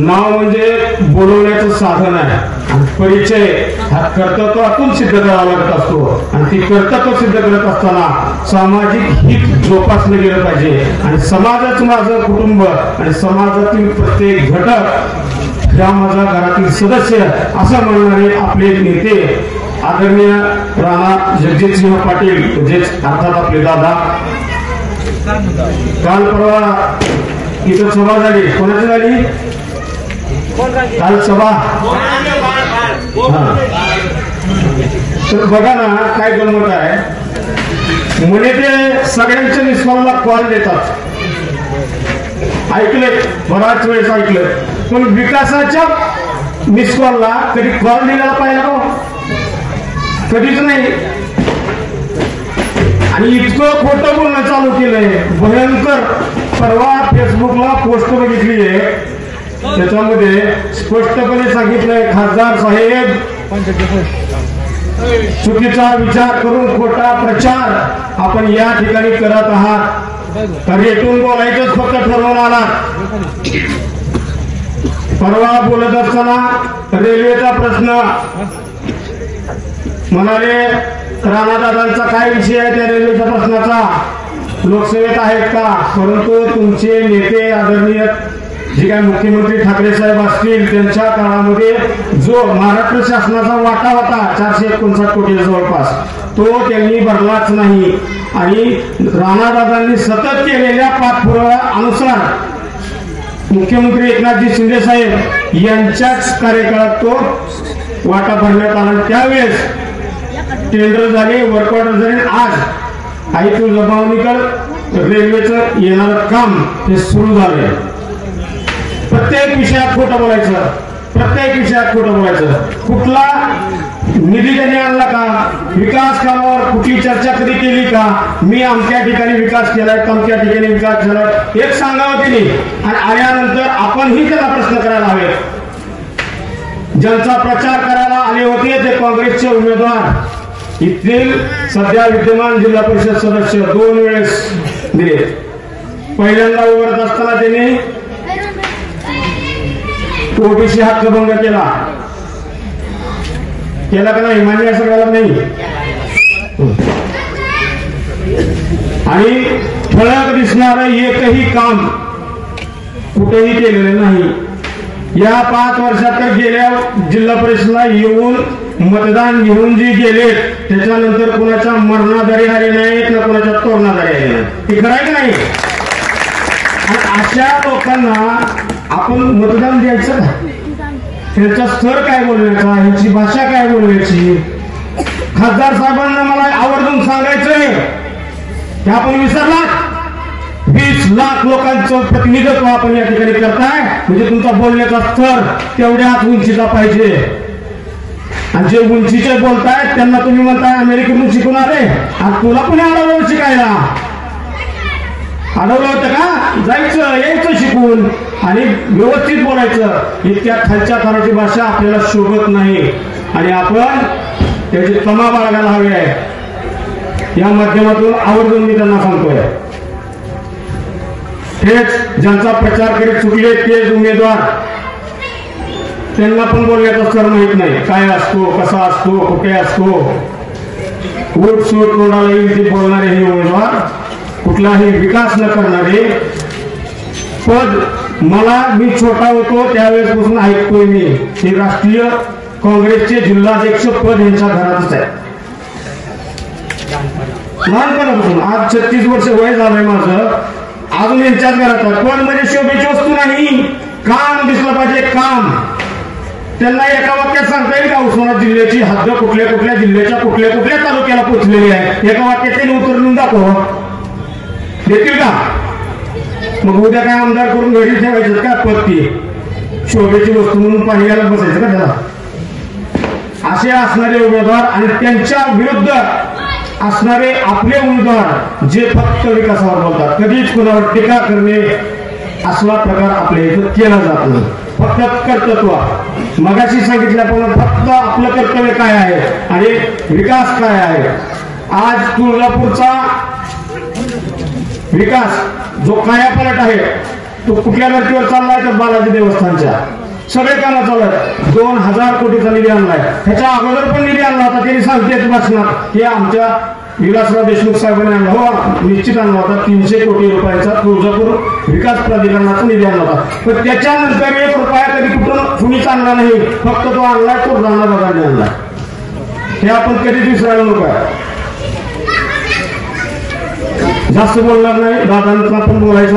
नाव म्हणजे बोलवण्याचं साधन आहे आणि परिचय हा कर्तृत्वातून सिद्ध करावा लागत असतो आणि ती कर्तृत्व सिद्ध करत असताना सामाजिक हित जोपासलं गेलं पाहिजे आणि समाजाचं माझं कुटुंब आणि समाजातील प्रत्येक घटक ह्या माझ्या घरातील सदस्य असं म्हणणारे आपले नेते आदरणीय राणा जगजितसिंह पाटील म्हणजेच अर्थात आपले दादा काल परवा इथं सभा झाली कोणाची झाली काल सभा तर बघा ना काय गंमत आहे म्हणे ते सगळ्यांच्या निस्वाला कॉल देतात ऐकले बराच वेळेस ऐकलं पण विकासाच्या मिस कॉलला कधी कॉल दिलेला पाहिजे हो कधीच नाही आणि इतकं खोटं बोलणं चालू केलंय भयंकर परवा फेसबुकला पोस्ट बघितली आहे त्याच्यामध्ये स्पष्टपणे सांगितलंय खासदार साहेब चुकीचा विचार करून खोटा प्रचार आपण या ठिकाणी करत आहात रेटून बोलायचंच फक्त ठरवून आला परवा बोलत असताना रेल्वेचा प्रश्न म्हणाले राणादादांचा काय विषय आहे त्या रेल्वेच्या प्रश्नाचा लोकसभेत आहेत का परंतु तुमचे नेते आदरणीय जे काय मुख्यमंत्री ठाकरे साहेब असतील त्यांच्या काळामध्ये जो महाराष्ट्र शासनाचा वाटा होता 459 कोटीच्या जवळपास तो त्यांनी भरलाच नाही आणि राणादादांनी सतत केलेल्या पाठपुराव्यानुसार मुख्यमंत्री एकनाथजी शिंदे साहेब यांच्याच कार्यकाळात तो वाटा भरण्यात आला त्यावेळेस टेंडर झाले वर्क ऑर्डर झाले आज आई तू जबावणीकर रेल्वेचं येणारं काम हे सुरू झाले प्रत्येक विषयात खोटं बोलायचं प्रत्येक विषयात खोटं बोलायचं कुठला निधी त्यांनी आणला का विकास कामावर कुठली चर्चा कधी केली का मी आमच्या ठिकाणी विकास केलाय आमच्या ठिकाणी विकास केलाय एक सांगावं त्यांनी आणि आल्यानंतर आपणही त्याला प्रश्न करायला हवे ज्यांचा प्रचार करायला आले होते ते काँग्रेसचे उमेदवार इथील सध्या विद्यमान जिल्हा परिषद सदस्य 2 वेळेस दिले पहिल्यांदा उभारत असताना त्यांनी ओबीसी हक्कभंग केला का नाही मान्य सगळ्याला नाही आणि ठळक दिसणारं एकही काम कुठेही केलेलं नाही या 5 वर्षात तर गेल्या जिल्हा परिषदला येऊन मतदान घेऊन जे गेले त्याच्यानंतर कोणाच्या मरणाधारी आले नाहीत ना कोणाच्या तोरणाधारी आले नाहीत हे खरं नाही अशा लोकांना आपण मतदान द्यायचं त्यांचा स्तर काय बोलण्याचा ह्याची भाषा काय बोलण्याची खासदार साहेबांना मला आवर्जून सांगायचंय की आपण विसरला 20 लाख लोकांचं प्रतिनिधित्व आपण या ठिकाणी करताय म्हणजे तुमचा बोलण्याचा स्तर तेवढ्याच उंचीचा पाहिजे आणि जे उंचीचे बोलतायत त्यांना तुम्ही म्हणताय अमेरिकेतून शिकून आले आणि तुला पण आढळलं शिकायला आढळलं होतं का जायचं यायचं शिकून आणि व्यवस्थित बोलायचं इतक्या खालच्या थराची भाषा आपल्याला शोभत नाही आणि आपण त्याची तमा बाळगायला हवी आहे या माध्यमातून आवर्जून मी त्यांना सांगतोय हेच ज्यांचा प्रचार करीत चुकले तेच उमेदवार त्यांना पण बोलण्याचा स्तर माहित नाही काय असतो कसा असतो कुठे असतो उठ सूट तोंडाला येईल ते बोलणारे हे उमेदवार कुठलाही विकास न करणारे पद मला मी छोटा होतो त्यावेळेस पासून ऐकतोय मी हे राष्ट्रीय काँग्रेसचे जिल्हाध्यक्ष पद यांच्या घरातच आहे लहानपणापासून आज 36 वर्ष वय झालंय माझं अजून यांच्याच घरात आहे पण म्हणजे शोभेची वस्तू नाही काम दिसलं पाहिजे काम त्यांना एका वाक्यात सांगता येईल का उस्मानाबाद जिल्ह्याची हद्द कुठल्या कुठल्या जिल्ह्याच्या कुठल्या कुठल्या तालुक्याला पोहोचलेली आहे एका वाक्यात त्यांनी उतरून दाखव देतील का मग उद्या काय आमदार करून घरी ठेवायचं का पत्ती शोभेची वस्तू म्हणून पाणी घालत बसायचं का त्याला असे असणारे उमेदवार आणि त्यांच्या विरुद्ध असणारे आपले उमेदवार जे फक्त विकासावर बोलतात कधीच कोणावर टीका करणे असला प्रकार आपल्या इथं केला जात नाही फक्त कर्तृत्व मगाशी सांगितल्याप्रमाणे फक्त आपलं कर्तव्य काय आहे आणि विकास काय आहे आज तुळजापूरचा विकास जो कायापालट आहे तो कुठल्या धर्तीवर चाललाय तर बालाजी देवस्थानच्या सगळे कामं चालू आहेत. 2000 कोटीचा निधी आणलाय. ह्याच्या अगोदर पण निधी आणला होता. त्यांनी सांगते भाषणात की आमच्या विलासराव देशमुख साहेबांनी आणला. हो, निश्चित आणला होता. 300 कोटी रुपयाचा तुळजापूर विकास प्राधिकरणाचा निधी आणला होता. पण त्याच्यानंतर 1 रुपया कधी कुठून कुणीच आणला नाही. फक्त तो आणलाय तो राणादादांनी आणला. हे आपण कधीच विसरायला नको आहे. जास्त बोलणार नाही. दादांना पण बोलायचं.